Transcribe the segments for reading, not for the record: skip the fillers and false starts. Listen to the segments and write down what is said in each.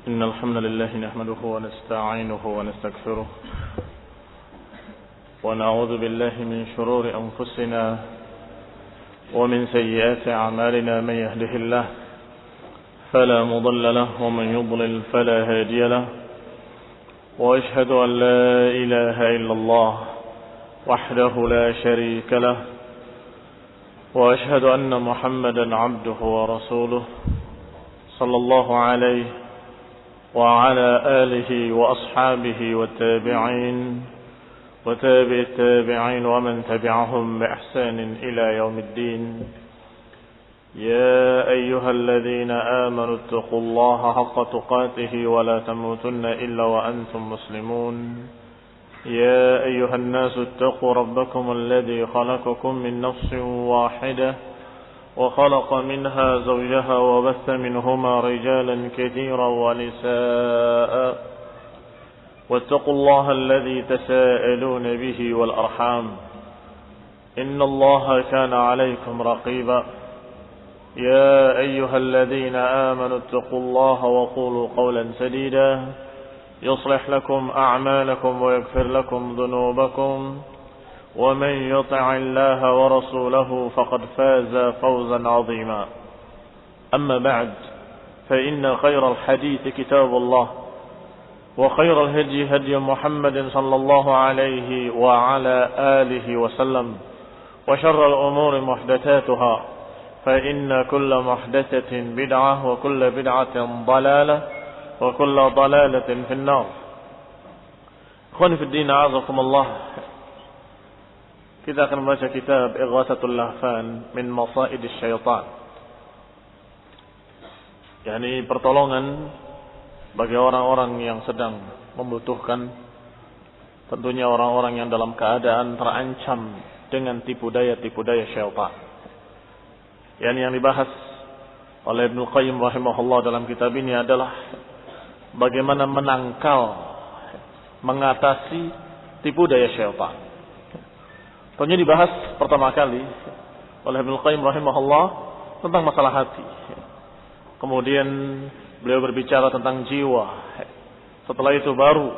إن الحمد لله نحمده ونستعينه ونستغفره ونعوذ بالله من شرور أنفسنا ومن سيئات أعمالنا. من يهده الله فلا مضل له ومن يضلل فلا هادي له، وأشهد أن لا إله إلا الله وحده لا شريك له، وأشهد أن محمدا عبده ورسوله صلى الله عليه وعلى آله وأصحابه والتابعين وتابع التابعين ومن تبعهم بإحسان إلى يوم الدين. يا أيها الذين آمنوا اتقوا الله حق تقاته ولا تموتن إلا وأنتم مسلمون. يا أيها الناس اتقوا ربكم الذي خلقكم من نفس واحدة وخلق منها زوجها وبث منهما رجالا كثيرا ونساء، واتقوا الله الذي تساءلون به والأرحام إن الله كان عليكم رقيبا. يا أيها الذين آمنوا اتقوا الله وقولوا قولا سديدا يصلح لكم أعمالكم ويغفر لكم ذنوبكم، ومن يطع الله ورسوله فقد فاز فوزا عظيما. أما بعد، فإن خير الحديث كتاب الله، وخير الهدي هدي محمد صلى الله عليه وعلى آله وسلم، وشر الأمور محدثاتها، فإن كل محدثة بدعة وكل بدعة ضلالة وكل ضلالة في النار. Ikhwani fi din, a'azakum Allah. Kita akan membaca kitab Ighathatul Lahfan min Masaidis Syaitan, yakni pertolongan bagi orang-orang yang sedang membutuhkan, tentunya orang-orang yang dalam keadaan terancam dengan tipu daya syaitan. Yang dibahas oleh Ibnu Qayyim rahimahullah dalam kitab ini adalah bagaimana menangkal, mengatasi tipu daya syaitan. Tentunya dibahas pertama kali oleh Ibnu Qayyim rahimahullah tentang masalah hati. Kemudian beliau berbicara tentang jiwa. Setelah itu baru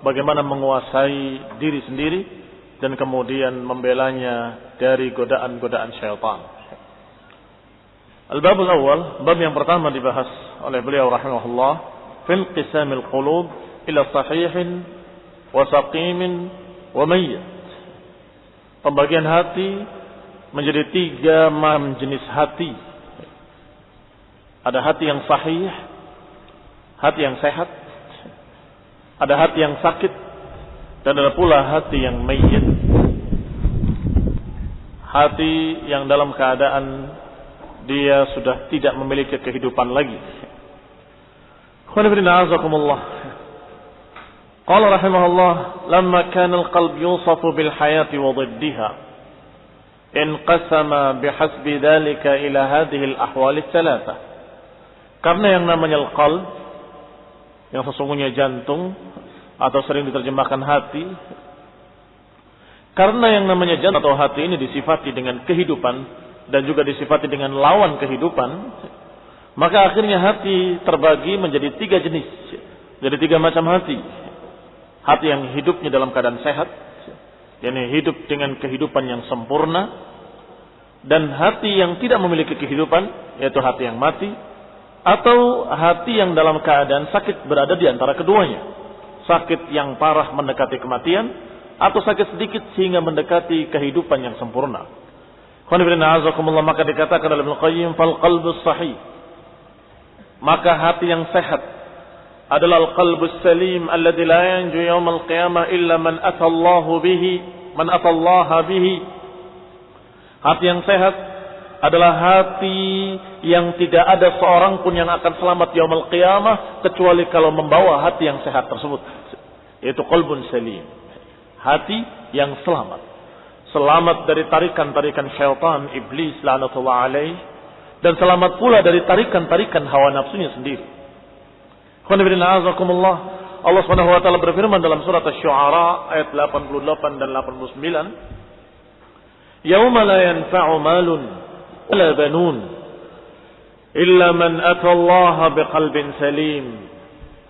bagaimana menguasai diri sendiri dan kemudian membelanya dari godaan-godaan syaitan. Al-babul awal, bab yang pertama dibahas oleh beliau rahimahullah, fil qisamil qulub ila sahihin wa saqimin wa mayyit. Pembagian hati menjadi 3 jenis hati. Ada hati yang sahih, hati yang sehat, ada hati yang sakit, dan ada pula hati yang mayyit, hati yang dalam keadaan dia sudah tidak memiliki kehidupan lagi. Qala rahimahullah, lamma kana al-qalb yusafu bil hayati wa dhiddiha, inqasama bihasbi dhalika ila hadhihi al-ahwal ats-tsalatsa. Karena yang namanya al-qalb, yang sesungguhnya jantung atau sering diterjemahkan hati, karena yang namanya jantung atau hati ini disifati dengan kehidupan dan juga disifati dengan lawan kehidupan, maka akhirnya hati terbagi menjadi 3 jenis, jadi 3 macam hati. Hati yang hidupnya dalam keadaan sehat, yakni hidup dengan kehidupan yang sempurna, dan hati yang tidak memiliki kehidupan, yaitu hati yang mati, atau hati yang dalam keadaan sakit berada di antara keduanya. Sakit yang parah mendekati kematian, atau sakit sedikit sehingga mendekati kehidupan yang sempurna. Maka dikatakan oleh Ibnu Qayyim, fal qalbus sahih, maka hati yang sehat adalah al-qalbus salim alladzi la yanju yaumal qiyamah illa man atallaha bihi. Hati yang sehat adalah hati yang tidak ada seorang pun yang akan selamat yaumul qiyamah kecuali kalau membawa hati yang sehat tersebut, yaitu qalbun salim, hati yang selamat dari tarikan-tarikan syaitan iblis la'natullah alaih, dan selamat pula dari tarikan-tarikan hawa nafsunya sendiri. Allah Subhanahu wa taala berfirman dalam surat Asy-Syu'ara ayat 88 dan 89, "Yauma la yanfa'u malun wala banun illa man atallaha biqalbin salim."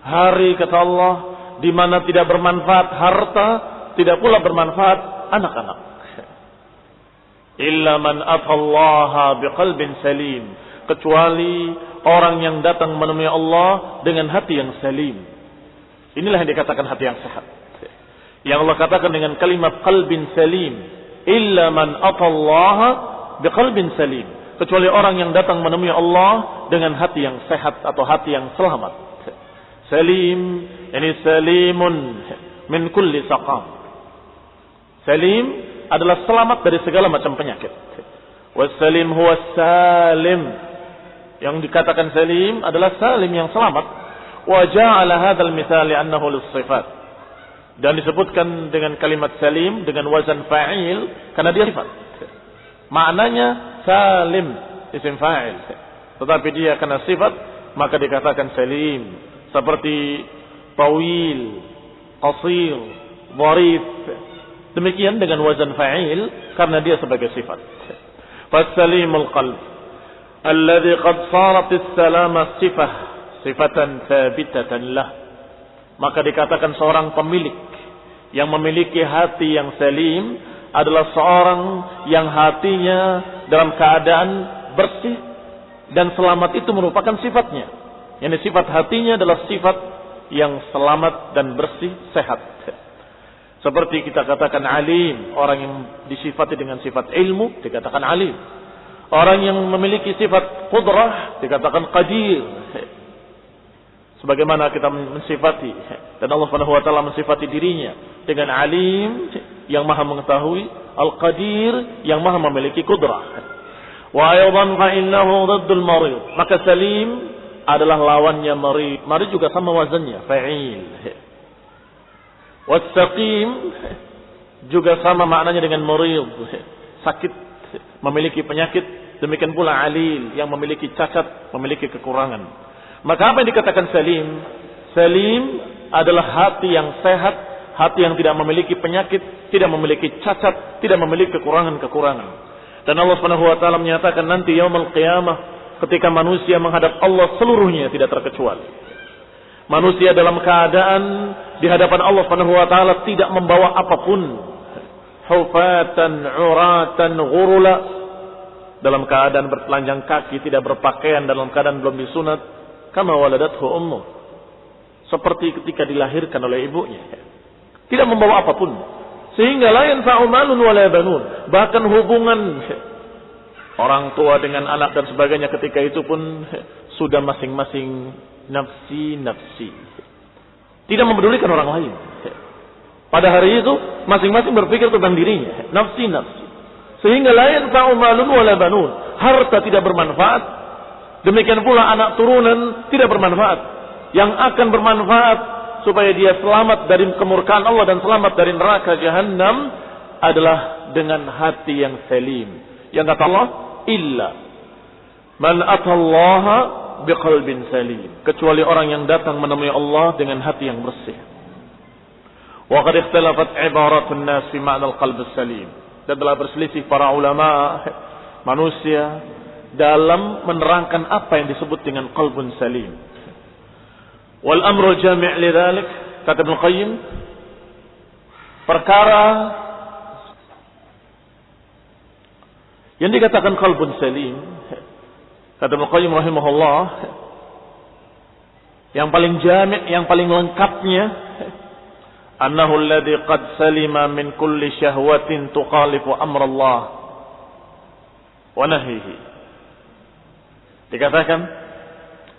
Hari kata Allah di mana tidak bermanfaat harta, tidak pula bermanfaat anak-anak. Illa man atallaha biqalbin salim, kecuali orang yang datang menemui Allah dengan hati yang salim. Inilah yang dikatakan hati yang sehat. Yang Allah katakan dengan kalimat qalbin salim, illa man atallaha biqalbin salim, kecuali orang yang datang menemui Allah dengan hati yang sehat atau hati yang selamat. Salim, ini salimun min kulli saqam. Salim adalah selamat dari segala macam penyakit. Wassalim huwa salim. Yang dikatakan salim adalah salim yang selamat. Wa ja'ala hadzal mithal li'annahu lis-sifat. Dan disebutkan dengan kalimat salim dengan wazan fa'il karena dia sifat. Maknanya salim, isim fa'il. Tetapi dia karena sifat maka dikatakan salim. Seperti tawil, qasir, dharif. Demikian dengan wazan fa'il karena dia sebagai sifat. Fasalimul qalb alladhi qad sarat as-salama sifatan thabitatan lah. Maka dikatakan seorang pemilik yang memiliki hati yang salim adalah seorang yang hatinya dalam keadaan bersih dan selamat, itu merupakan sifatnya. Yang sifat hatinya adalah sifat yang selamat dan bersih, sehat. Seperti kita katakan alim, orang yang disifati dengan sifat ilmu dikatakan alim. Orang yang memiliki sifat qudrah dikatakan qadir. Sebagaimana kita mensifati, dan Allah Subhanahu wa taala mensifati dirinya dengan alim yang maha mengetahui, al-qadir yang maha memiliki qudrah. Wa aydan fa innahu dhiddul marid. Maka salim adalah lawannya marid. Marid juga sama wazannya, fa'il. Wassaqim juga sama maknanya dengan marid, sakit, memiliki penyakit. Demikian pula alil yang memiliki cacat, memiliki kekurangan. Maka apa yang dikatakan salim? Salim adalah hati yang sehat, hati yang tidak memiliki penyakit, tidak memiliki cacat, tidak memiliki kekurangan-kekurangan. Dan Allah Subhanahu wa taala menyatakan nanti yaumul qiyamah, ketika manusia menghadap Allah seluruhnya tidak terkecuali. Manusia dalam keadaan di hadapan Allah Subhanahu wa taala tidak membawa apapun. Hufatan, uratan, ghurula, dalam keadaan bertelanjang kaki, tidak berpakaian, dalam keadaan belum disunat, kama waladathu ummu, seperti ketika dilahirkan oleh ibunya. Tidak membawa apapun. Sehingga la yanfa'u malun wala banun, bahkan hubungan orang tua dengan anak dan sebagainya ketika itu pun sudah masing-masing nafsi. Tidak mempedulikan orang lain. Pada hari itu masing-masing berpikir tentang dirinya, nafsi. Sehingga la yanfa'u malun wala banun, harta tidak bermanfaat. Demikian pula anak turunan tidak bermanfaat. Yang akan bermanfaat supaya dia selamat dari kemurkaan Allah dan selamat dari neraka Jahannam adalah dengan hati yang salim. Yang kata Allah, illa man atallaha biqalbin salim, kecuali orang yang datang menemui Allah dengan hati yang bersih. Wa qad ikhtalafat ibaratun nas fi ma'na al-qalb as-salim. Dan telah berselisih para ulama manusia dalam menerangkan apa yang disebut dengan qalbun salim. Wal amru jami' lidzalik, kata Ibnu Qayyim, perkara yang dikatakan qalbun salim, kata Ibnu Qayyim rahimahullah, yang paling jami', yang paling lengkapnya, annahu alladhi qad salima min kulli syahwatin tukhalifu amrallah wa nahyihi. Dikatakan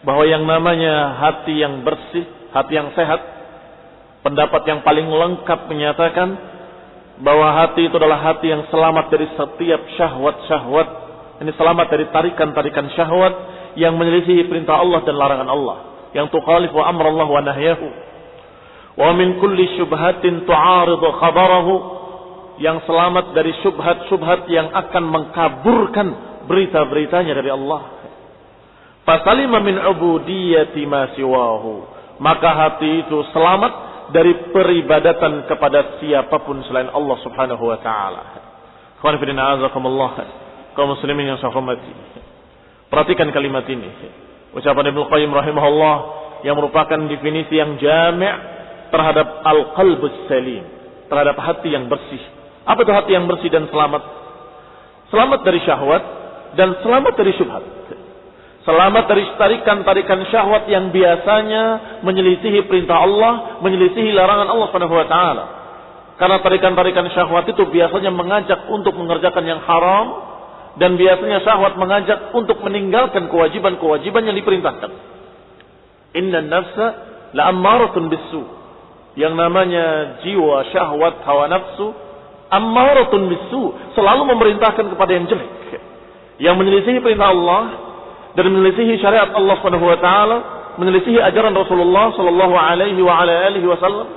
bahwa yang namanya hati yang bersih, hati yang sehat, pendapat yang paling lengkap menyatakan bahwa hati itu adalah hati yang selamat dari setiap syahwat-syahwat. Ini selamat dari tarikan-tarikan syahwat yang menyelisihi perintah Allah dan larangan Allah, yang tukhalifu amrallah wa nahyahu. Wa min kulli syubhatin tu'aridu khabarahu, yang selamat dari syubhat-syubhat yang akan mengkaburkan berita-beritanya dari Allah. Fasalima min ubudiyyati ma siwahu, maka hati itu selamat dari peribadatan kepada siapapun selain Allah Subhanahu wa taala. Ikhwan fillah, azakumullah, kaum muslimin yang saya hormati. Perhatikan kalimat ini. Ucapan Ibnu Qayyim rahimahullah, yang merupakan definisi yang jami' terhadap al-qalbus salim, terhadap hati yang bersih. Apa itu hati yang bersih dan selamat? Selamat dari syahwat dan selamat dari syubhat. Selamat dari tarikan-tarikan syahwat yang biasanya menyelisihi perintah Allah, menyelisihi larangan Allah Subhanahu wa taala. Karena tarikan-tarikan syahwat itu biasanya mengajak untuk mengerjakan yang haram, dan biasanya syahwat mengajak untuk meninggalkan kewajiban-kewajiban yang diperintahkan. Innan nafsa la'ammaratun bisu. Yang namanya jiwa syahwat hawa nafsu ammaratun bisu, selalu memerintahkan kepada yang jelek, yang menyelisihi perintah Allah dan menyelisihi syariat Allah Subhanahu wa taala, menyelisihi ajaran Rasulullah sallallahu alaihi wa ala alihi wasallam.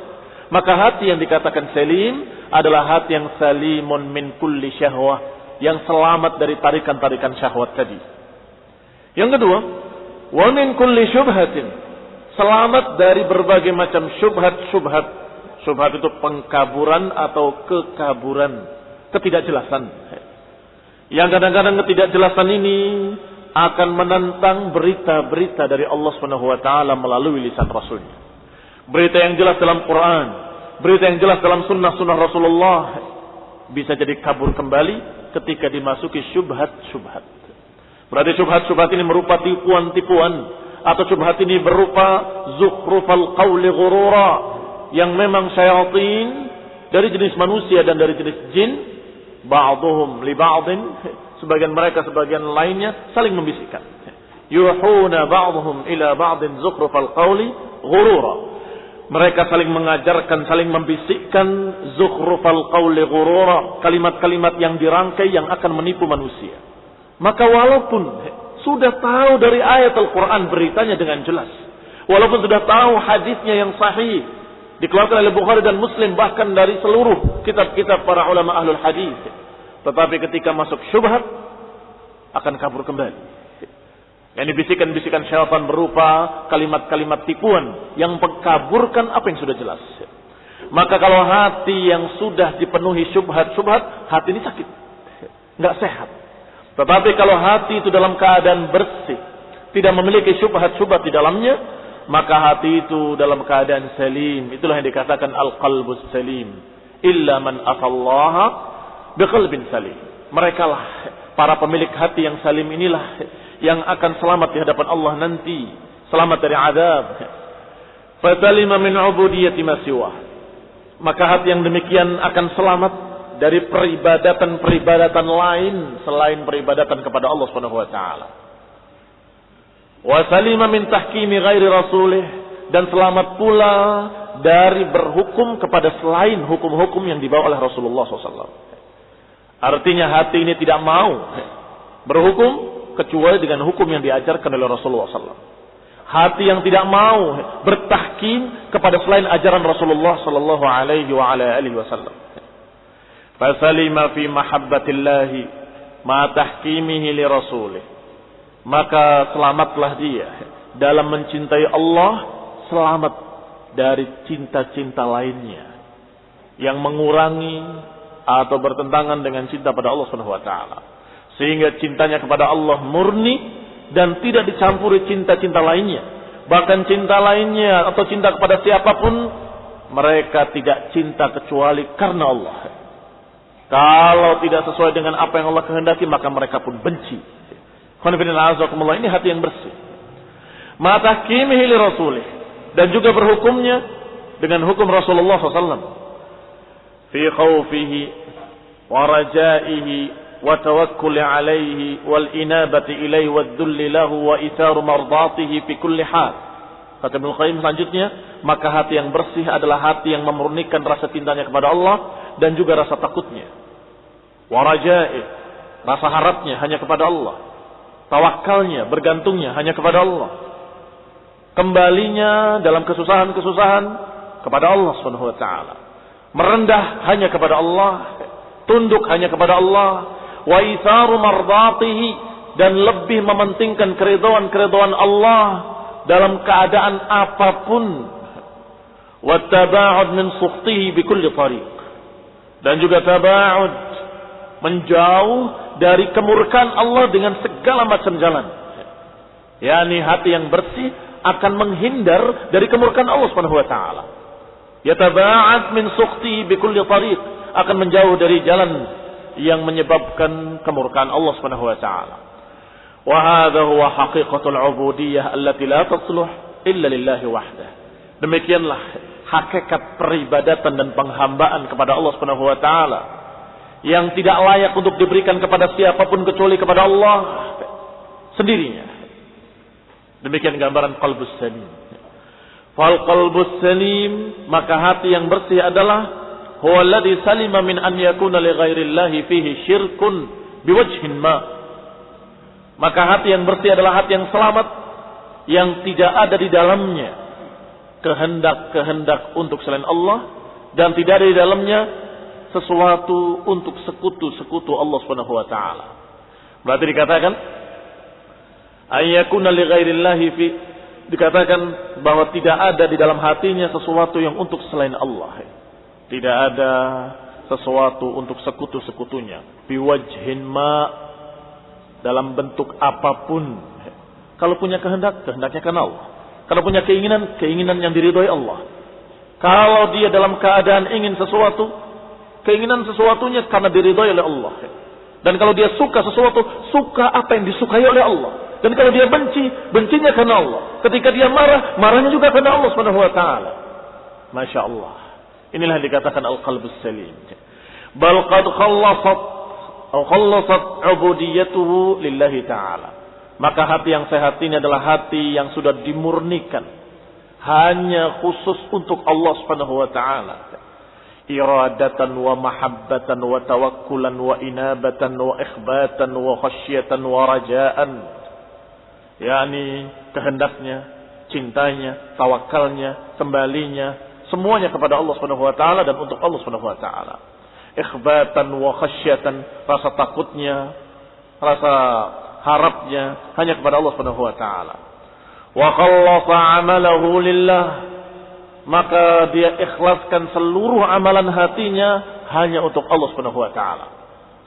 Maka hati yang dikatakan salim adalah hati yang salimun min kulli syahwah, yang selamat dari tarikan-tarikan syahwat tadi. Yang kedua, wa min kulli syubhatin, selamat dari berbagai macam syubhat-syubhat. Syubhat itu pengkaburan atau kekaburan, ketidakjelasan. Yang kadang-kadang ketidakjelasan ini akan menentang berita-berita dari Allah Subhanahu wa taala melalui lisan Rasulnya. Berita yang jelas dalam Quran, berita yang jelas dalam sunnah-sunnah Rasulullah bisa jadi kabur kembali ketika dimasuki syubhat-syubhat. Berarti syubhat-syubhat ini merupa tipuan-tipuan, atau syubhat ini berupa zukhrufal qawli ghurura, yang memang syaitan dari jenis manusia dan dari jenis jin, ba'dhum li ba'dhin, sebagian mereka sebagian lainnya saling membisikkan. Yuhuna ba'dhum ila ba'dhin zukhrufal qawli ghurura. Mereka saling mengajarkan, saling membisikkan zukhrufal qawli ghurura, kalimat-kalimat yang dirangkai yang akan menipu manusia. Maka walaupun sudah tahu dari ayat Al-Quran beritanya dengan jelas, walaupun sudah tahu hadisnya yang sahih, dikeluarkan oleh Bukhari dan Muslim, bahkan dari seluruh kitab-kitab para ulama ahlul hadis, tetapi ketika masuk syubhat akan kabur kembali. Yang dibisikkan-bisikan syaitan berupa kalimat-kalimat tipuan yang mengkaburkan apa yang sudah jelas. Maka kalau hati yang sudah dipenuhi syubhat-syubhat, hati ini sakit, nggak sehat. Tetapi kalau hati itu dalam keadaan bersih, tidak memiliki syubhat-syubhat di dalamnya, maka hati itu dalam keadaan salim. Itulah yang dikatakan al-qalbus salim. Illa man atallaha biqalbin salim. Mereka lah para pemilik hati yang salim inilah yang akan selamat di hadapan Allah nanti, selamat dari azab. Fatalima min ubudiyati ma siwa. Maka hati yang demikian akan selamat dari peribadatan-peribadatan lain selain peribadatan kepada Allah Subhanahu wa taala. Wa salima min tahkimi ghairi rasulih, dan selamat pula dari berhukum kepada selain hukum-hukum yang dibawa oleh Rasulullah SAW. Artinya hati ini tidak mau berhukum kecuali dengan hukum yang diajarkan oleh Rasulullah SAW. Hati yang tidak mau bertahkim kepada selain ajaran Rasulullah Sallallahu Alaihi Wasallam. Fasalima fi mahabbatillahi ma tahkimihi li rasulih. Maka selamatlah dia dalam mencintai Allah, selamat dari cinta-cinta lainnya yang mengurangi atau bertentangan dengan cinta pada Allah Subhanahu wa taala. Sehingga cintanya kepada Allah murni dan tidak dicampuri cinta-cinta lainnya. Bahkan cinta lainnya atau cinta kepada siapapun, mereka tidak cinta kecuali karena Allah. Kalau tidak sesuai dengan apa yang Allah kehendaki, maka mereka pun benci. Ini hati yang bersih. Ma tahkimihi li rasulih, dan juga berhukumnya dengan hukum Rasulullah SAW. Fi khawfihi wa rajaihi wa tawakkuli alaihi wal inabati ilaihi wa dhulli lahu wa itharu mardatihi fi kulli hal. Kata Ibnu Qayyim selanjutnya, maka hati yang bersih adalah hati yang memurnikan rasa cintanya kepada Allah dan juga rasa takutnya. Wa rajaihi, rasa harapnya hanya kepada Allah. Tawakalnya, bergantungnya hanya kepada Allah. Kembalinya dalam kesusahan-kesusahan kepada Allah Subhanahu wa taala. Merendah hanya kepada Allah, tunduk hanya kepada Allah, wa itharu mardatihi, dan lebih mementingkan keridhaan Allah dalam keadaan apapun. Wa taba'ud min sukhtihi bi kulli tariq, dan juga taba'ud, menjauh dari kemurkaan Allah dengan segala macam jalan. Yani hati yang bersih akan menghindar dari kemurkaan Allah Subhanahu wa taala. Yataba'ad min sukhti bi kulli tariq, akan menjauh dari jalan yang menyebabkan kemurkaan Allah Subhanahu wa taala. Wa hadha huwa haqiqatul 'ubudiyyah allati la tasluh illa lillahi wahdah. Demikianlah hakikat peribadatan dan penghambaan kepada Allah Subhanahu wa taala yang tidak layak untuk diberikan kepada siapapun kecuali kepada Allah sendirinya. Demikian gambaran qalbus salim. Fal qalbus salim, maka hati yang bersih adalah huwa alladhi salima min an yakuna li ghairillahi fihi syirkun biwajhin ma. Maka hati yang bersih adalah hati yang selamat, yang tidak ada di dalamnya kehendak-kehendak untuk selain Allah, dan tidak ada di dalamnya sesuatu untuk sekutu-sekutu Allah Subhanahu wa taala. Berarti dikatakan ayyakuna li ghairillahi fi, dikatakan bahwa tidak ada di dalam hatinya sesuatu yang untuk selain Allah. Tidak ada sesuatu untuk sekutu-sekutunya. Biwajhin ma, dalam bentuk apapun. Kalau punya kehendak, kehendaknya karena Allah. Kalau punya keinginan, keinginan yang diridhoi Allah. Kalau dia dalam keadaan ingin sesuatu, keinginan sesuatunya karena diridhoi oleh Allah. Dan kalau dia suka sesuatu, suka apa yang disukai oleh Allah. Dan kalau dia benci, bencinya karena Allah. Ketika dia marah, marahnya juga karena Allah Subhanahu wa taala. Masya Allah. Inilah yang dikatakan al-qalbus salim. Bal qad khallasat ubudiyatuhu lillahi ta'ala. Maka hati yang sehat ini adalah hati yang sudah dimurnikan hanya khusus untuk Allah Subhanahu wa taala. Iradatan wa mahabbatan wa tawakkulan wa inabatan wa ikhbatan wa khasyatan wa rajaan. Yani kehendaknya, cintanya, tawakalnya, kembalinya, semuanya kepada Allah Subhanahu wa taala dan untuk Allah Subhanahu wa taala. Ikhbatan wa khasyatan, rasa takutnya, rasa harapnya hanya kepada Allah Subhanahu wa taala. Wa khallasa 'amalahu lillah, maka dia ikhlaskan seluruh amalan hatinya hanya untuk Allah Subhanahu wa taala.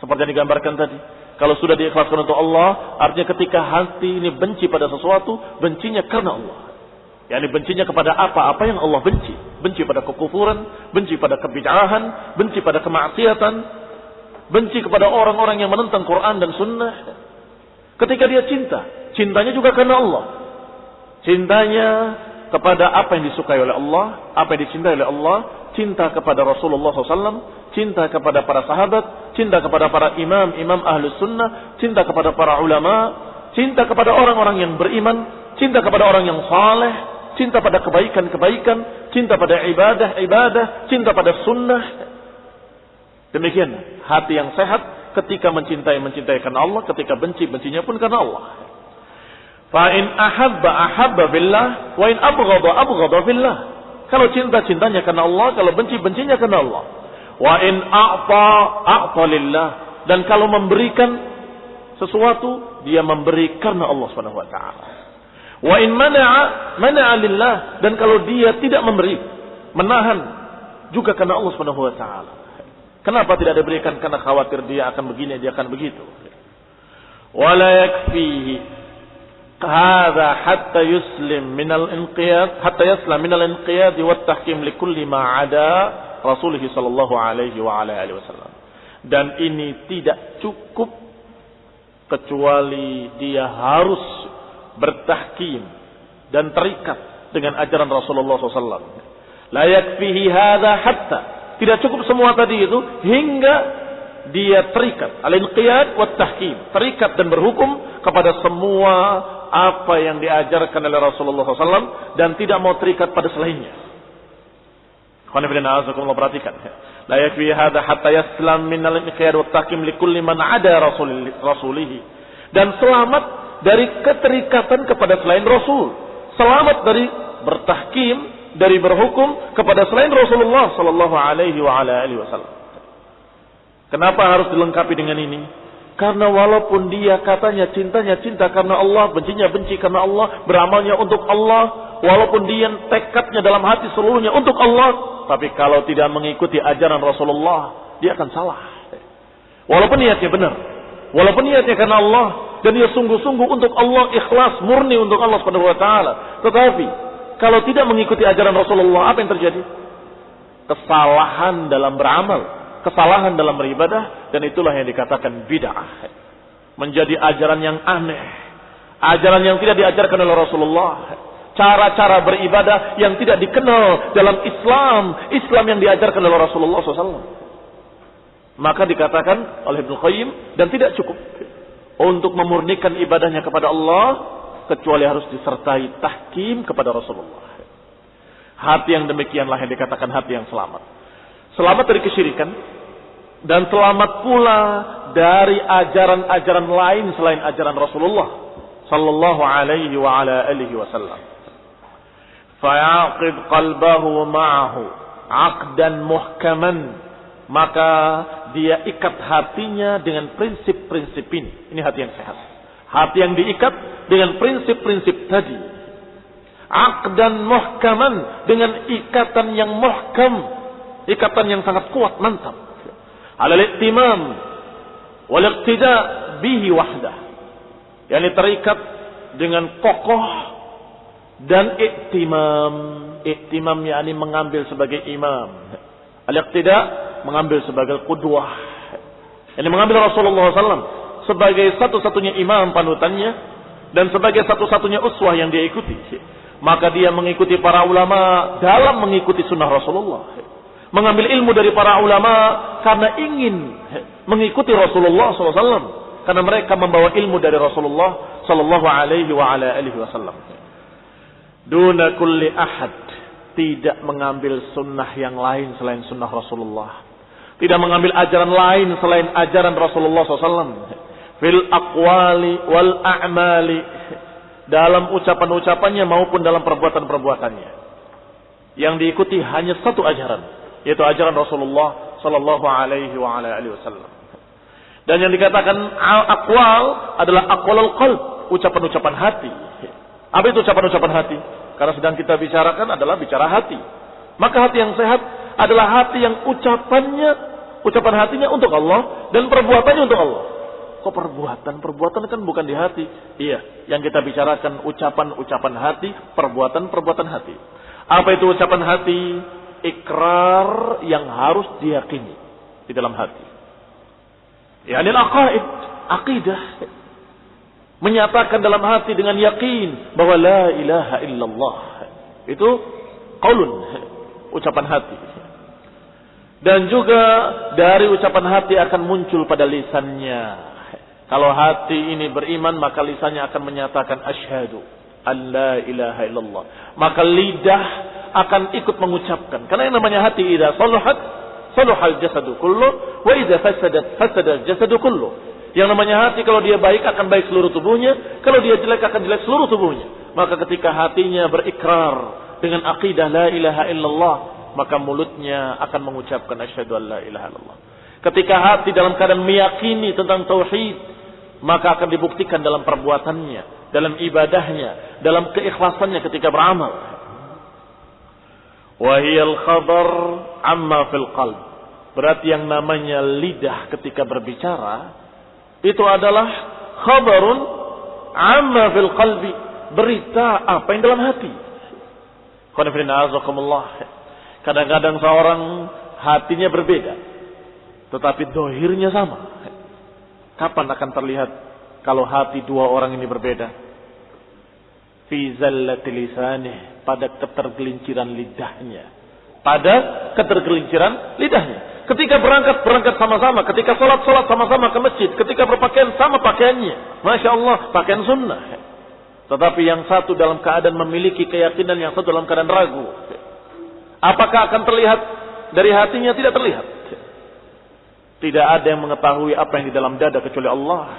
Seperti yang digambarkan tadi, kalau sudah diikhlaskan untuk Allah, artinya ketika hati ini benci pada sesuatu, bencinya karena Allah. Yani bencinya kepada apa yang Allah benci. Benci pada kekufuran, benci pada kebid'ahan, benci pada kemaksiatan, benci kepada orang-orang yang menentang Quran dan Sunnah. Ketika dia cinta, cintanya juga karena Allah. Cintanya kepada apa yang disukai oleh Allah, apa yang dicintai oleh Allah, cinta kepada Rasulullah SAW, cinta kepada para sahabat, cinta kepada para imam Ahlus Sunnah, cinta kepada para ulama, cinta kepada orang-orang yang beriman, cinta kepada orang yang saleh, cinta pada kebaikan-kebaikan, cinta pada ibadah, cinta pada sunnah. Demikian hati yang sehat ketika mencintai karena Allah, ketika bencinya pun karena Allah. Fa in ahabba billah, wa in abghada billah. Kalau cintanya karena Allah, kalau bencinya karena Allah. Wa in a'ta lillah, dan kalau memberikan sesuatu, dia memberi karena Allah Subhanahu wa taala. Wa in mana'a lillah, dan kalau dia tidak memberi, menahan juga karena Allah Subhanahu wa taala. Kenapa tidak diberikan? Karena khawatir dia akan begini, dia akan begitu. Wala yakfihi hadza hatta yuslim min al-inqiyad, hatta yaslam min al-inqiyad wa at-tahkim li kulli ma 'ada Rasulullah sallallahu alaihi wa ala alihi wasallam. Dan ini tidak cukup kecuali dia harus bertahkim dan terikat dengan ajaran Rasulullah SAW. La yakfihi hadza hatta, tidak cukup semua tadi itu hingga dia terikat al-inqiyad wa tahkim, terikat dan berhukum kepada semua apa yang diajarkan oleh Rasulullah SAW dan tidak mau terikat pada selainnya. Perhatikan. La yakfihi hadza hatta yaslam min al-inqiyad wa tahkim li kulli man 'ada rasulih. Dan selamat dari keterikatan kepada selain Rasul, selamat dari bertahkim, dari berhukum kepada selain Rasulullah sallallahu alaihi wa ala alihi wasallam. Kenapa harus dilengkapi dengan ini? Karena walaupun dia katanya cintanya cinta karena Allah, bencinya benci karena Allah, beramalnya untuk Allah, walaupun dia tekadnya dalam hati seluruhnya untuk Allah, tapi kalau tidak mengikuti ajaran Rasulullah, dia akan salah. Walaupun niatnya benar, walaupun niatnya karena Allah, dan dia sungguh-sungguh untuk Allah, ikhlas, murni untuk Allah Subhanahu wa taala. Tetapi kalau tidak mengikuti ajaran Rasulullah, apa yang terjadi? Kesalahan dalam beramal, kesalahan dalam beribadah, dan itulah yang dikatakan bid'ah. Menjadi ajaran yang aneh, ajaran yang tidak diajarkan oleh Rasulullah, cara-cara beribadah yang tidak dikenal dalam Islam yang diajarkan oleh Rasulullah SAW. Maka dikatakan oleh Ibnu Qayyim, dan tidak cukup untuk memurnikan ibadahnya kepada Allah kecuali harus disertai tahkim kepada Rasulullah. Hati yang demikianlah yang dikatakan hati yang selamat. Selamat dari kesyirikan dan selamat pula dari ajaran-ajaran lain selain ajaran Rasulullah sallallahu alaihi wa ala alihi wasallam. Fa'aqid qalbahu ma'ahu 'aqdan muhkaman, maka dia ikat hatinya dengan prinsip-prinsip ini. Ini hati yang sehat. Hati yang diikat dengan prinsip-prinsip tadi. Aqdan muhkaman, dengan ikatan yang muhkam, ikatan yang sangat kuat, mantap. Alal ihtimam wal iqtida' bihi wahdah. Yani terikat dengan kokoh dan iktimam. Iktimam yakni mengambil sebagai imam. Al-iqtida' mengambil sebagai qudwah. Yani mengambil Rasulullah SAW sebagai satu-satunya imam panutannya dan sebagai satu-satunya uswah yang dia ikuti. Maka dia mengikuti para ulama dalam mengikuti sunnah Rasulullah. Mengambil ilmu dari para ulama karena ingin mengikuti Rasulullah SAW. Karena mereka membawa ilmu dari Rasulullah sallallahu alaihi wa ala alihi wasallam. Duna kulli ahad, tidak mengambil sunnah yang lain selain sunnah Rasulullah. Tidak mengambil ajaran lain selain ajaran Rasulullah SAW. Fil aqwali wal a'mali, dalam ucapan-ucapannya maupun dalam perbuatan-perbuatannya. Yang diikuti hanya satu ajaran, yaitu ajaran Rasulullah sallallahu alaihi wa ala alihi wasallam. Dan yang dikatakan aqwal adalah aqwalul qalb, ucapan-ucapan hati. Apa itu ucapan-ucapan hati? Karena sedang kita bicarakan adalah bicara hati. Maka hati yang sehat adalah hati yang ucapan hatinya untuk Allah dan perbuatannya untuk Allah. Kok perbuatan? Perbuatan kan bukan di hati. Iya, yang kita bicarakan ucapan-ucapan hati, perbuatan-perbuatan hati. Apa itu ucapan hati? Ikrar yang harus diyakini di dalam hati. Yani al-aqaid, aqidah. Menyatakan dalam hati dengan yakin bahwa la ilaha illallah. Itu qaulun, ucapan hati. Dan juga dari ucapan hati akan muncul pada lisannya. Kalau hati ini beriman, maka lisannya akan menyatakan asyhadu an la ilaha illallah. Maka lidah akan ikut mengucapkan. Karena yang namanya hati idza salahat saluhal jasadu kullu wa idza fasadat fasada jasadu kullu. Yang namanya hati kalau dia baik akan baik seluruh tubuhnya, kalau dia jelek akan jelek seluruh tubuhnya. Maka ketika hatinya berikrar dengan akidah la ilaha illallah, maka mulutnya akan mengucapkan asyhadu an la ilaha illallah. Ketika hati dalam keadaan meyakini tentang tauhid, maka akan dibuktikan dalam perbuatannya, dalam ibadahnya, dalam keikhlasannya ketika beramal. Wahiyal khabar amma fil qalb. Berarti yang namanya lidah ketika berbicara itu adalah khabarun amma fil qalbi, berita apa yang dalam hati. Kadang-kadang seorang hatinya berbeda, tetapi dohirnya sama. Kapan akan terlihat kalau hati dua orang ini berbeda? Fi zallati lisanih, pada ketergelinciran lidahnya. Pada ketergelinciran lidahnya. Ketika berangkat sama-sama. Ketika sholat sama-sama ke masjid. Ketika berpakaian sama pakaiannya. Masya Allah, pakaian sunnah. Tetapi yang satu dalam keadaan memiliki keyakinan, yang satu dalam keadaan ragu. Apakah akan terlihat dari hatinya? Tidak terlihat. Tidak ada yang mengetahui apa yang di dalam dada kecuali Allah.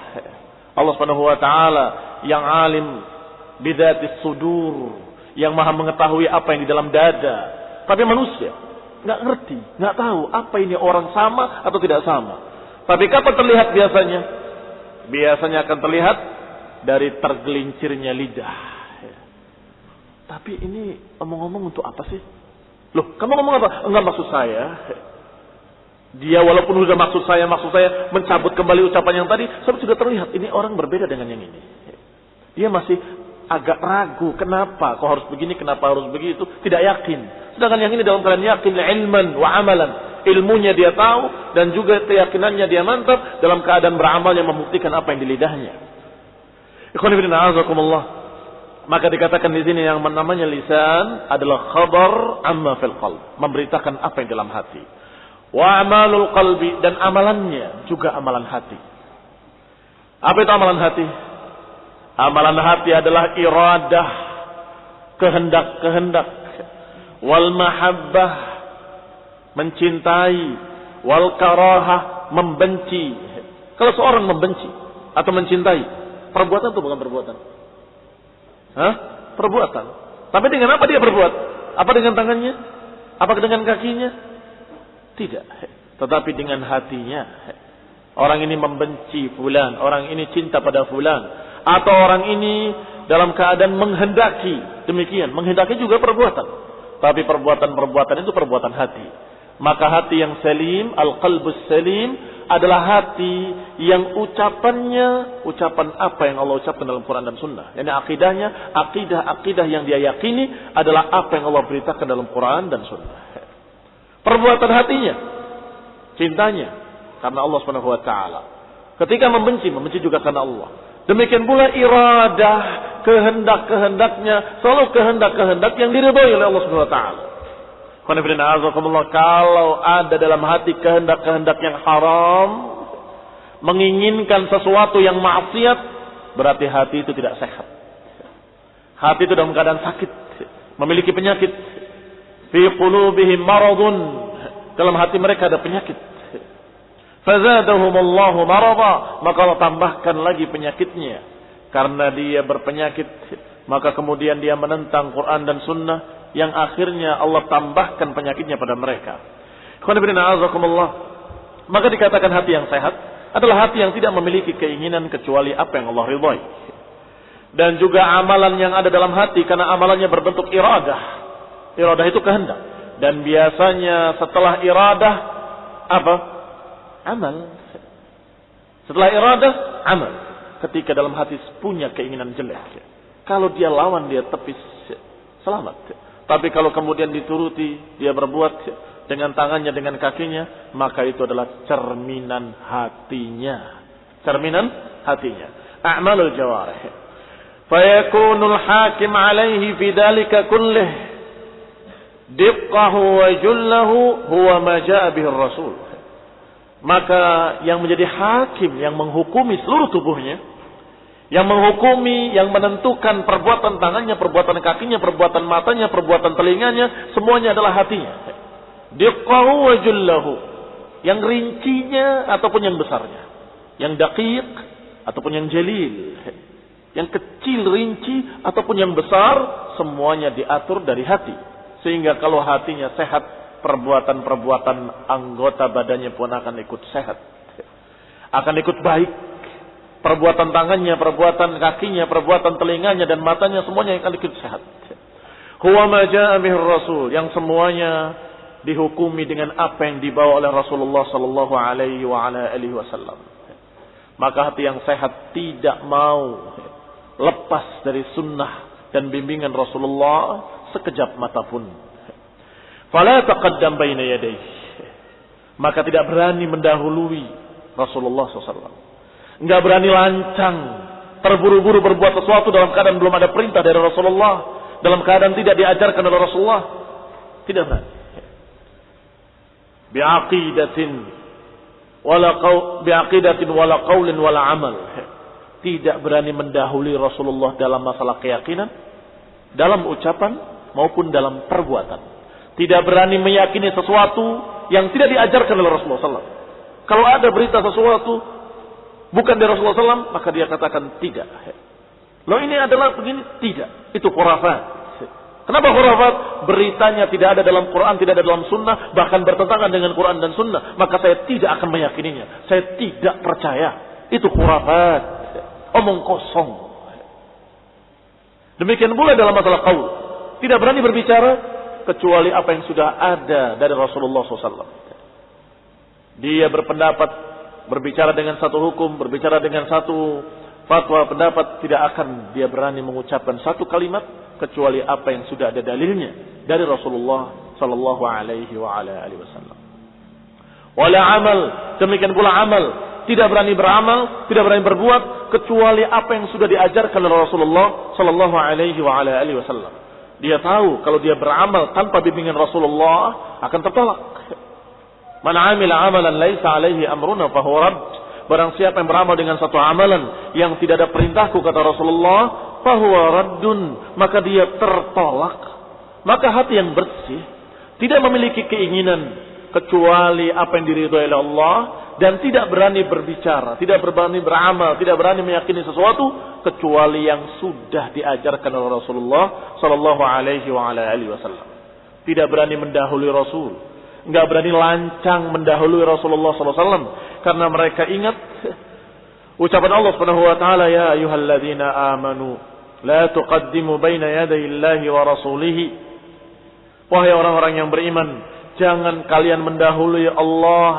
Allah Subhanahu wa taala yang alim bidzatis sudur, yang maha mengetahui apa yang di dalam dada. Tapi manusia nggak ngerti, nggak tahu apa ini orang sama atau tidak sama. Tapi kapan terlihat biasanya? Biasanya akan terlihat dari tergelincirnya lidah. Tapi ini omong-omong untuk apa sih? Loh, kamu ngomong apa? Enggak, maksud saya Dia walaupun sudah maksud saya mencabut kembali ucapan yang tadi, sudah terlihat ini orang berbeda dengan yang ini. Dia masih agak ragu, kenapa kok harus begini, kenapa harus begitu, tidak yakin. Sedangkan yang ini dalam keadaan yakin, ilman wa amalan. Ilmunya dia tahu dan juga keyakinannya dia mantap dalam keadaan beramal yang membuktikan apa yang di lidahnya. Ikhwan fillah, azakumullah. Maka dikatakan di sini yang namanya lisan adalah khabar amma fil qalb, memberitakan apa yang dalam hati. Wa amalul qalbi, dan amalannya juga amalan hati. Apa itu amalan hati? Amalan hati adalah iradah, kehendak-kehendak, wal mahabbah, mencintai, wal karahah, membenci. Kalau seorang membenci atau mencintai, perbuatan itu bukan perbuatan. Perbuatan. Tapi dengan apa dia berbuat? Apa dengan tangannya? Apa dengan kakinya? Tidak. Tetapi dengan hatinya. Orang ini membenci fulan, orang ini cinta pada fulan, atau orang ini dalam keadaan menghendaki. Demikian, menghendaki juga perbuatan. Tapi perbuatan-perbuatan itu perbuatan hati. Maka hati yang salim, al-qalbus salim, adalah hati yang ucapannya, ucapan apa yang Allah ucapkan dalam Quran dan Sunnah. Yani akidahnya, akidah yang dia yakini adalah apa yang Allah beritakan dalam Quran dan Sunnah. Perbuatan hatinya, cintanya karena Allah Subhanahu wa taala. Ketika membenci juga karena Allah. Demikian pula iradah, kehendak-kehendaknya, selalu kehendak-kehendak yang diridhai oleh Allah Subhanahu wa taala. Kalau ada dalam hati kehendak-kehendak yang haram, menginginkan sesuatu yang maksiat, berarti hati itu tidak sehat. Hati itu dalam keadaan sakit, memiliki penyakit. Fi qulubihim maradun, dalam hati mereka ada penyakit. Fazadahumullahu marada, maka Allah tambahkan lagi penyakitnya. Karena dia berpenyakit, maka kemudian dia menentang Quran dan Sunnah, yang akhirnya Allah tambahkan penyakitnya pada mereka. Maka dikatakan hati yang sehat adalah hati yang tidak memiliki keinginan kecuali apa yang Allah ridhai. Dan juga amalan yang ada dalam hati, karena amalannya berbentuk iradah. Iradah itu kehendak. Dan biasanya setelah iradah apa? Amal. Setelah iradah, amal. Ketika dalam hati punya keinginan jelek, kalau dia lawan, dia tepis, selamat. Tapi kalau kemudian dituruti, dia berbuat dengan tangannya, dengan kakinya, maka itu adalah cerminan hatinya. Cerminan hatinya. A'malul jawarih. Fayakunul hakim alaihi fi dhalika kullih. Diqqahu wa jullahu huwa ma jaa bihi Rasul. Maka yang menjadi hakim, yang menghukumi seluruh tubuhnya, yang menghukumi, yang menentukan perbuatan tangannya, perbuatan kakinya, perbuatan matanya, perbuatan telinganya, semuanya adalah hatinya. Diqqahu wa jullahu, yang rincinya ataupun yang besarnya, yang daqiq ataupun yang jalil, yang kecil rinci ataupun yang besar, semuanya diatur dari hati. Sehingga kalau hatinya sehat, perbuatan-perbuatan anggota badannya pun akan ikut sehat. Akan ikut baik. Perbuatan tangannya, perbuatan kakinya, perbuatan telinganya dan matanya, semuanya akan ikut sehat. Huwa ma jaa bihi Rasul, yang semuanya dihukumi dengan apa yang dibawa oleh Rasulullah sallallahu alaihi wa ala alihi wasallam. Maka hati yang sehat tidak mau lepas dari sunnah dan bimbingan Rasulullah sekejap mata pun. Fala taqaddam baina yadayhi, maka tidak berani mendahului Rasulullah SAW. Enggak berani lancang, terburu-buru berbuat sesuatu dalam keadaan belum ada perintah dari Rasulullah, dalam keadaan tidak diajarkan oleh Rasulullah. Tidak berani. Biaqidatin wala qaulin wala amal. Tidak berani mendahului Rasulullah dalam masalah keyakinan, dalam ucapan maupun dalam perbuatan. Tidak berani meyakini sesuatu yang tidak diajarkan oleh Rasulullah SAW. Kalau ada berita sesuatu bukan dari Rasulullah SAW, maka dia katakan tidak. Loh ini adalah begini, tidak. Itu khurafat. Kenapa khurafat? Beritanya tidak ada dalam Quran, tidak ada dalam Sunnah, bahkan bertentangan dengan Quran dan Sunnah. Maka saya tidak akan meyakininya. Saya tidak percaya. Itu khurafat. Omong kosong. Demikian pula dalam masalah qaul. Tidak berani berbicara kecuali apa yang sudah ada dari Rasulullah SAW. Dia berpendapat, berbicara dengan satu hukum, berbicara dengan satu fatwa pendapat, tidak akan dia berani mengucapkan satu kalimat kecuali apa yang sudah ada dalilnya dari Rasulullah sallallahu alaihi wasallam. Wala amal, demikian pula amal, tidak berani beramal, tidak berani berbuat kecuali apa yang sudah diajarkan oleh Rasulullah sallallahu alaihi wasallam. Dia tahu kalau dia beramal tanpa bimbingan Rasulullah akan tertolak. Man 'amila 'amalan laisa 'alaihi amruna fa huwa radd. Barang siapa yang beramal dengan satu amalan yang tidak ada perintahku kata Rasulullah, fa huwa raddun, maka dia tertolak. Maka hati yang bersih tidak memiliki keinginan kecuali apa yang diridhoi oleh Allah dan tidak berani berbicara, tidak berani beramal, tidak berani meyakini sesuatu kecuali yang sudah diajarkan oleh Rasulullah sallallahu alaihi wasallam. Tidak berani mendahului Rasul, enggak berani lancang mendahului Rasulullah sallallahu alaihi wasallam karena mereka ingat ucapan Allah Subhanahu wa taala, ya ayyuhalladzina amanu la tuqaddimu baina yaday Allahi wa rasulihi. Wahai orang-orang yang beriman, jangan kalian mendahului Allah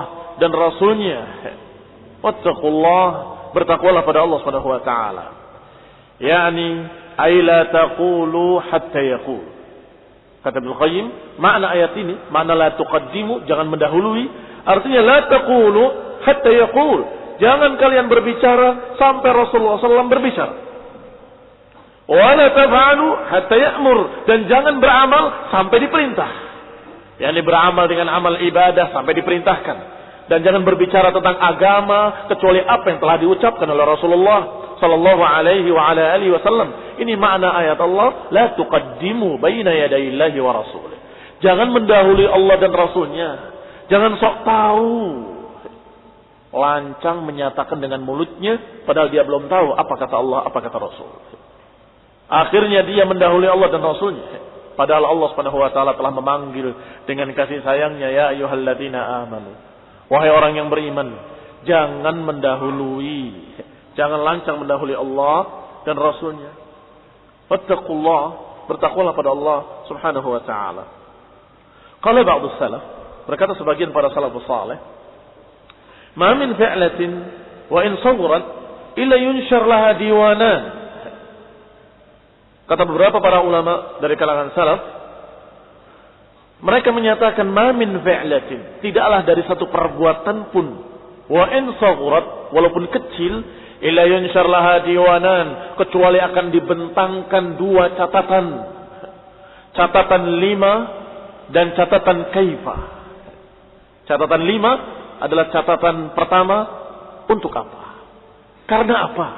dan Rasulnya. Wattaqullah, bertakwalah pada Allah Subhanahu wa taala. Yani ay la taqulu hatta yaqul. Kata Ibnu Qayyim, makna ayat ini, makna la tuqaddimu, jangan mendahului, artinya la taqulu hatta yaqul. Jangan kalian berbicara sampai Rasulullah SAW berbicara. Wa la taf'alu hatta ya'mur, dan jangan beramal sampai diperintah. Yani beramal dengan amal ibadah sampai diperintahkan. Dan jangan berbicara tentang agama kecuali apa yang telah diucapkan oleh Rasulullah sallallahu alaihi wasallam. Ini makna ayat Allah, la tuqaddimu baina yadayillahi wa rasulih. Jangan mendahului Allah dan Rasulnya. Jangan sok tahu. Lancang menyatakan dengan mulutnya padahal dia belum tahu apa kata Allah, apa kata Rasul. Akhirnya dia mendahului Allah dan Rasulnya. Padahal Allah Subhanahu wa taala telah memanggil dengan kasih sayangnya, ya ayyuhalladzina amanu. Wahai orang yang beriman, jangan mendahului, jangan lancang mendahului Allah dan Rasulnya. Wattaqullah, bertakwalah pada Allah Subhanahu wa taala. Qala ba'dus salaf, berkata sebagian para salafus saleh, ma min fi'latin wa in sawrat illa yunshar laha diwanan. Kata beberapa para ulama dari kalangan salaf, mereka menyatakan ma min fi'latin, tidaklah dari satu perbuatan pun, wa in saghurat, walaupun kecil, illa yunshar laha diwanan, kecuali akan dibentangkan dua catatan. Catatan 5 dan catatan kaifa. Catatan 5 adalah catatan pertama untuk apa? Karena apa?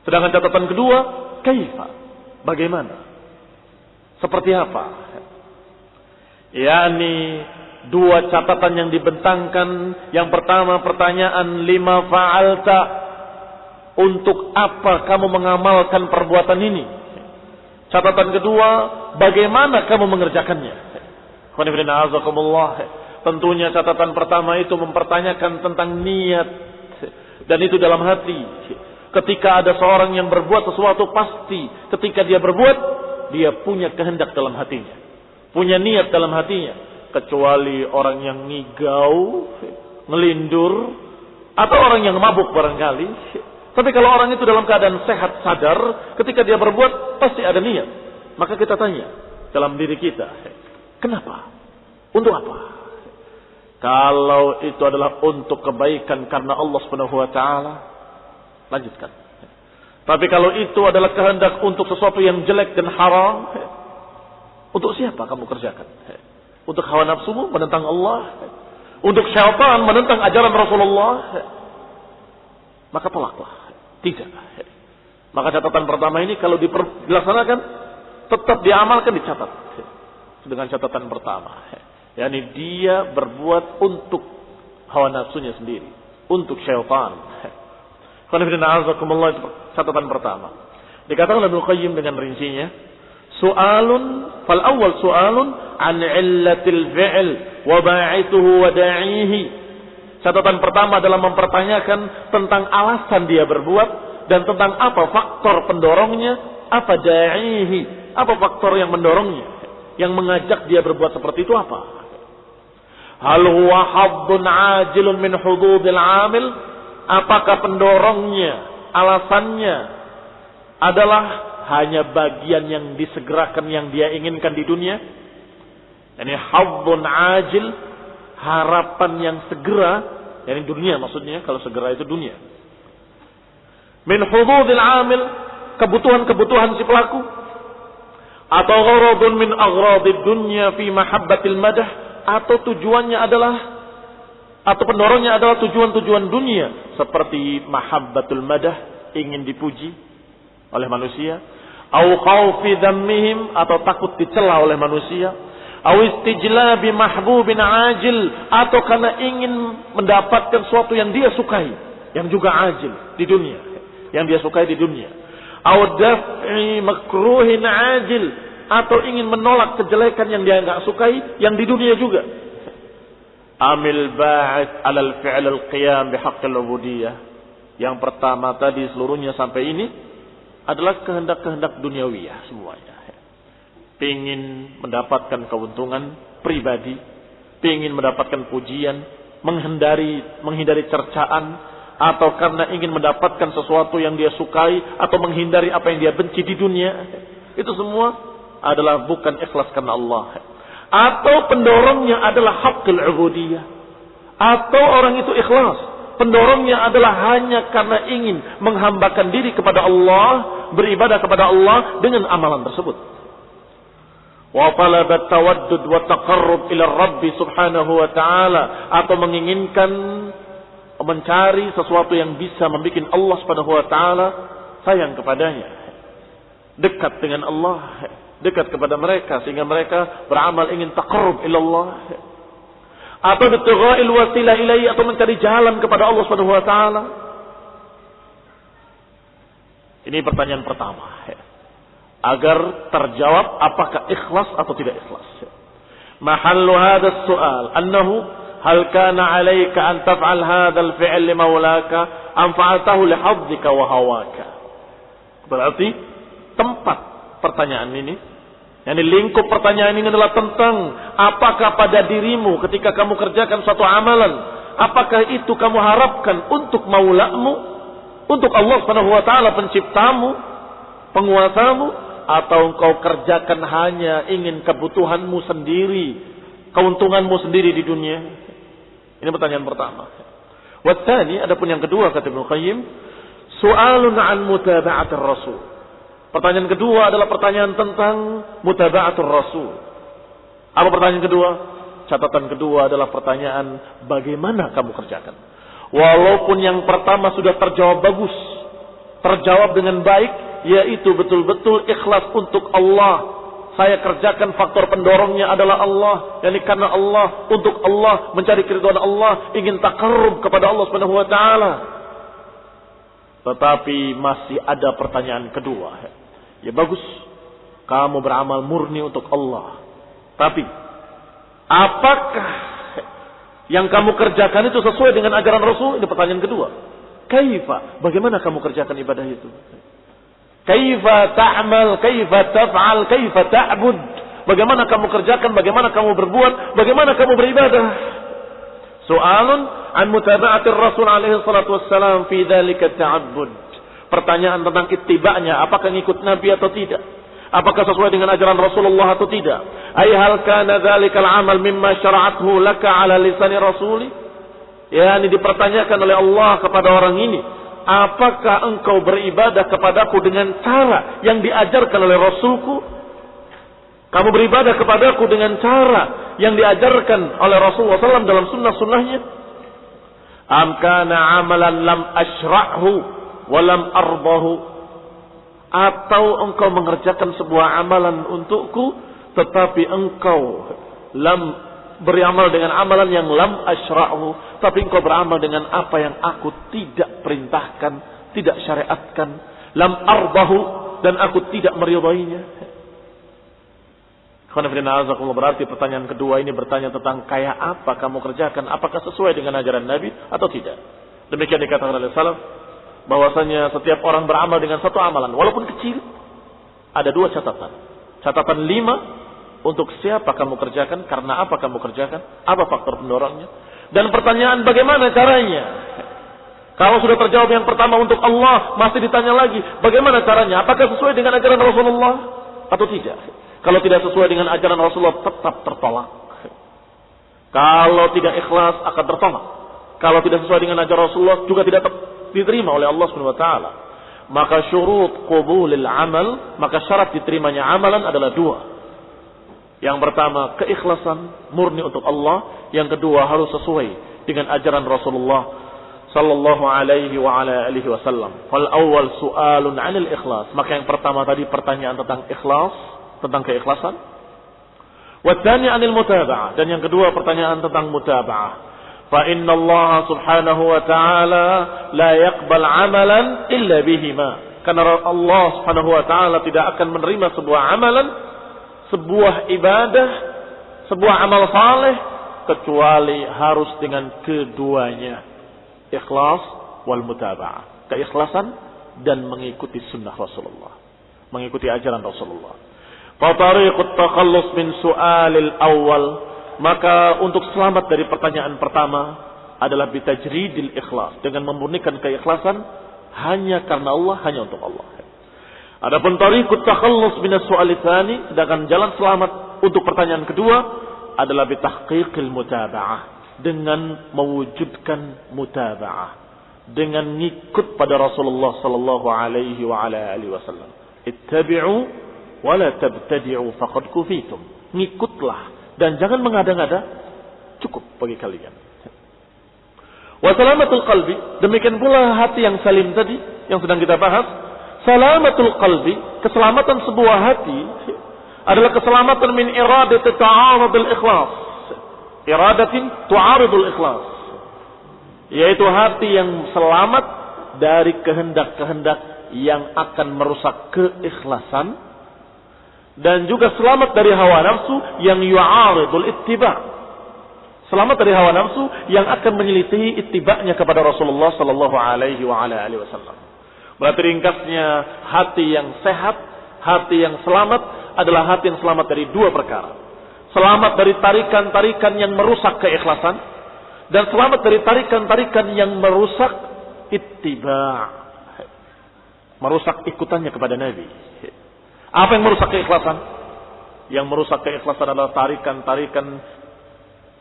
Sedangkan catatan kedua, kaifa, bagaimana, seperti apa. Yani dua catatan yang dibentangkan. Yang pertama pertanyaan, lima fa'alta, untuk apa kamu mengamalkan perbuatan ini. Catatan kedua, bagaimana kamu mengerjakannya. Tentunya catatan pertama itu mempertanyakan tentang niat, dan itu dalam hati. Ketika ada seorang yang berbuat sesuatu, pasti ketika dia berbuat, dia punya kehendak dalam hatinya, punya niat dalam hatinya. Kecuali orang yang ngigau, ngelindur, atau orang yang mabuk barangkali. Tapi kalau orang itu dalam keadaan sehat, sadar, ketika dia berbuat, pasti ada niat. Maka kita tanya dalam diri kita, kenapa? Untuk apa? Kalau itu adalah untuk kebaikan karena Allah Subhanahu wa taala, lanjutkan. Tapi kalau itu adalah kehendak untuk sesuatu yang jelek dan haram, untuk siapa kamu kerjakan? Untuk hawa nafsumu menentang Allah, untuk syaitan menentang ajaran Rasulullah, maka tolaklah. Tidak. Maka catatan pertama ini kalau dilaksanakan, tetap diamalkan, dicatat dengan catatan pertama. Yani dia berbuat untuk hawa nafsunya sendiri, untuk syaitan. Itu catatan pertama. Dikatakan Ibnu Qayyim dengan rincinya, su'alun fal awwal su'alun an illatil fi'l wa ba'ithuhu wa da'ihi. Catatan pertama adalah mempertanyakan tentang alasan dia berbuat dan tentang apa faktor pendorongnya, apa da'ihi, apa faktor yang mendorongnya, yang mengajak dia berbuat seperti itu apa. Hal huwa haddun ajilun min hududil amil? Apakah pendorongnya, alasannya adalah hanya bagian yang disegerakan yang dia inginkan di dunia? Ini haddun ajil, harapan yang segera, yani dunia maksudnya, kalau segera itu dunia. Min hududil amil, kebutuhan-kebutuhan si pelaku, atau gharadun min aghradid dunya fi mahabbatil madah, atau tujuannya adalah, atau pendorongnya adalah tujuan-tujuan dunia seperti mahabbatul madah, ingin dipuji oleh manusia, au khaufi dhammihim, atau takut dicela oleh manusia, au istijlabi mahbubin ajil, atau karena ingin mendapatkan sesuatu yang dia sukai, yang juga ajil di dunia, yang dia sukai di dunia, au daf'i makruhin ajil, atau ingin menolak kejelekan yang dia enggak sukai yang di dunia juga. Amil ba'id 'alal fi'l al-qiyam bihaqqil ubudiyah. Yang pertama tadi seluruhnya sampai ini adalah kehendak-kehendak duniawiyah semuanya. Pengin mendapatkan keuntungan pribadi, pengin mendapatkan pujian, menghindari cercaan, atau karena ingin mendapatkan sesuatu yang dia sukai, atau menghindari apa yang dia benci di dunia. Itu semua adalah bukan ikhlas karena Allah. Atau pendorongnya adalah haqqul ubudiyah, atau orang itu ikhlas, pendorongnya adalah hanya karena ingin menghambakan diri kepada Allah, beribadah kepada Allah dengan amalan tersebut. Wa talabat tawaddud wa taqarrub ila Rabb subhanahu wa ta'ala, atau menginginkan, mencari sesuatu yang bisa membuat Allah subhanahu wa ta'ala sayang kepadanya, dekat dengan Allah, dekat kepada mereka, sehingga mereka beramal ingin taqarrub ila Allah, atau bittighail wasilah ilaihi, atau mencari jalan kepada Allah Subhanahu wa taala. Ini pertanyaan pertama, agar terjawab apakah ikhlas atau tidak ikhlas. Mahallu hadzal su'al annahu hal kana 'alaika an taf'al hadzal fi'l li maulaka am fa'altahu li hadzika wa hawaka. Berarti tempat pertanyaan ini, yani lingkup pertanyaan ini adalah tentang apakah pada dirimu ketika kamu kerjakan suatu amalan, apakah itu kamu harapkan untuk maulamu, untuk Allah Subhanahu wa taala penciptamu, penguasamu, atau engkau kerjakan hanya ingin kebutuhanmu sendiri, keuntunganmu sendiri di dunia? Ini pertanyaan pertama. Wa tsani, adapun yang kedua kata Ibnu Qayyim, su'alun 'an mutaba'atir rasul. Pertanyaan kedua adalah pertanyaan tentang mutaba'atul Rasul. Apa pertanyaan kedua? Catatan kedua adalah pertanyaan bagaimana kamu kerjakan. Walaupun yang pertama sudah terjawab bagus, terjawab dengan baik, yaitu betul-betul ikhlas untuk Allah. Saya kerjakan, faktor pendorongnya adalah Allah, yakni karena Allah, untuk Allah, mencari keridhaan Allah, ingin taqarrub kepada Allah Subhanahu wa taala. Tetapi masih ada pertanyaan kedua. Ya bagus, kamu beramal murni untuk Allah, tapi apakah yang kamu kerjakan itu sesuai dengan ajaran Rasul? Ini pertanyaan kedua. Kaifa, bagaimana kamu kerjakan ibadah itu? Kaifa ta'mal, kaifa taf'al, kaifa ta'bud. Bagaimana kamu kerjakan, bagaimana kamu berbuat, bagaimana kamu beribadah? Soalun an mutaba'atir Rasul alaihi salatu wassalam fi dzalika ta'abbud. Pertanyaan tentang ittiba'nya, apakah ngikut Nabi atau tidak? Apakah sesuai dengan ajaran Rasulullah atau tidak? Ai hal kana dzalikal amal mimma syara'athu laka ala lisani rasuli? Ya, ini dipertanyakan oleh Allah kepada orang ini. Apakah engkau beribadah kepadaku dengan cara yang diajarkan oleh Rasulku? Kamu beribadah kepadaku dengan cara yang diajarkan oleh Rasulullah SAW dalam sunnah-sunnahnya? Am kana amalan lam ashra'hu walam arbahu, atau engkau mengerjakan sebuah amalan untukku tetapi engkau beramal dengan amalan yang lam asyra'hu, tapi engkau beramal dengan apa yang aku tidak perintahkan, tidak syariatkan, lam arbahu, dan aku tidak meridainya. Berarti pertanyaan kedua ini bertanya tentang kayak apa kamu kerjakan, apakah sesuai dengan ajaran Nabi atau tidak. Demikian dikatakan oleh salaf, bahwasanya setiap orang beramal dengan satu amalan, walaupun kecil, ada dua catatan. Catatan 5 Untuk siapa kamu kerjakan? Karena apa kamu kerjakan? Apa faktor pendorongnya? Dan pertanyaan bagaimana caranya? Kalau sudah terjawab yang pertama untuk Allah, masih ditanya lagi, bagaimana caranya? Apakah sesuai dengan ajaran Rasulullah atau tidak? Kalau tidak sesuai dengan ajaran Rasulullah, tetap tertolak. Kalau tidak ikhlas, akan tertolak. Kalau tidak sesuai dengan ajaran Rasulullah, juga tidak diterima oleh Allah Subhanahu wa taala. Maka syurut qubulil amal, maka syarat diterimanya amalan adalah dua. Yang pertama, keikhlasan murni untuk Allah. Yang kedua, harus sesuai dengan ajaran Rasulullah sallallahu alaihi wa ala alihi wasallam. Fal awwal su'alun 'anil ikhlas. Maka yang pertama tadi pertanyaan tentang ikhlas, tentang keikhlasan. Wa tsani 'anil mutaba'ah, dan yang kedua pertanyaan tentang mutaba'ah. Fa inna Allah subhanahu wa ta'ala la yaqbal 'amalan illa bihima. Karena Allah subhanahu wa ta'ala tidak akan menerima sebuah amalan, sebuah ibadah, sebuah amal saleh kecuali harus dengan keduanya. Ikhlas wal mutaba'ah. Keikhlasan dan mengikuti sunnah Rasulullah. Mengikuti ajaran Rasulullah. Fatariqut takhallus min su'alil awal. Maka untuk selamat dari pertanyaan pertama adalah bitajridil ikhlas. Dengan memurnikan keikhlasan hanya karena Allah, hanya untuk Allah. Adapun tariqut takhallus min as-su'al tsani, sedangkan jalan selamat untuk pertanyaan kedua adalah bitahqiqil mutaba'ah. Dengan mewujudkan mutaba'ah, dengan ngikut pada Rasulullah sallallahu alaihi wa ala alihi wasallam. Ittabi'u wa la tabtadi'u faqad kufitum. Ngikutlah dan jangan mengada-ngada, cukup bagi kalian. Wa salamatul qalbi, demikian pula hati yang salim tadi yang sedang kita bahas. Salamatul qalbi, keselamatan sebuah hati adalah keselamatan min iradati ta'arudul ikhlas. Iradatin tu'aridul ikhlas, yaitu hati yang selamat dari kehendak-kehendak yang akan merusak keikhlasan, dan juga selamat dari hawa nafsu yang yu'aridul ittiba'. Selamat dari hawa nafsu yang akan menyelisihi ittiba'nya kepada Rasulullah sallallahu alaihi wa ala alihi wasallam. Berarti ringkasnya, hati yang sehat, hati yang selamat adalah hati yang selamat dari dua perkara. Selamat dari tarikan-tarikan yang merusak keikhlasan, dan selamat dari tarikan-tarikan yang merusak ittiba', merusak ikutannya kepada Nabi. Apa yang merusak keikhlasan? Yang merusak keikhlasan adalah tarikan-tarikan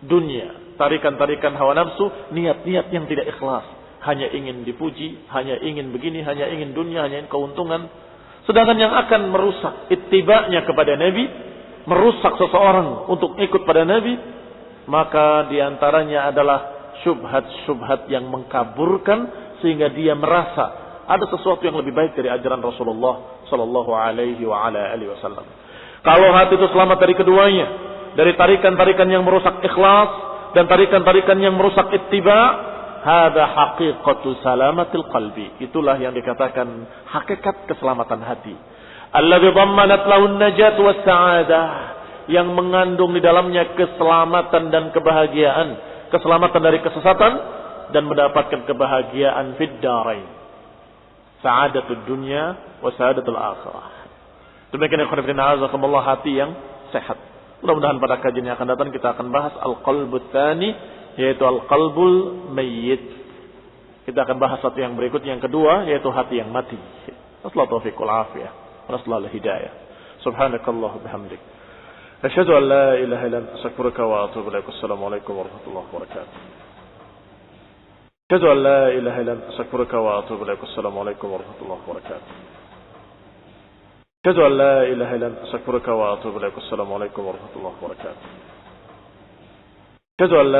dunia, tarikan-tarikan hawa nafsu, niat-niat yang tidak ikhlas, hanya ingin dipuji, hanya ingin begini, hanya ingin dunia, hanya ingin keuntungan. Sedangkan yang akan merusak ittiba'nya kepada Nabi, merusak seseorang untuk ikut pada Nabi, maka diantaranya adalah syubhat-syubhat yang mengkaburkan sehingga dia merasa ada sesuatu yang lebih baik dari ajaran Rasulullah sallallahu alaihi wa ala alihi wasallam. Kalau hati itu selamat dari keduanya, dari tarikan-tarikan yang merusak ikhlas dan tarikan-tarikan yang merusak ittiba', hada haqiqatu salamatil qalbi. Itulah yang dikatakan hakikat keselamatan hati. Alladzi dhammanat lahu an-najat was-sa'adah, yang mengandung di dalamnya keselamatan dan kebahagiaan, keselamatan dari kesesatan dan mendapatkan kebahagiaan fid darain, sa'adatud dunya wa sa'adatul akhirah. Demikian ikhwan fillah, azakumullah, hati yang sehat. Mudah-mudahan pada kajian yang akan datang kita akan bahas al-qalbut tsani, yaitu al-qalbul mayyit. Kita akan bahas satu yang berikutnya, yang kedua, yaitu hati yang mati. Wassalatu taufiq wal afiyah. Nasallahu al-hidayah. Subhanakallah bihamdik. Asyhadu an la ilaha illa anta astaghfiruka wa atubu ilaik. Assalamualaikum warahmatullahi wabarakatuh. Asyhadu an la ilaha illa anta astaghfiruka wa atubu ilaik. Assalamualaikum warahmatullahi wabarakatuh. Asyhadu an la ilaha illa anta astaghfiruka wa atubu ilaik. Assalamualaikum warahmatullahi wabarakatuh. Asyhadu an la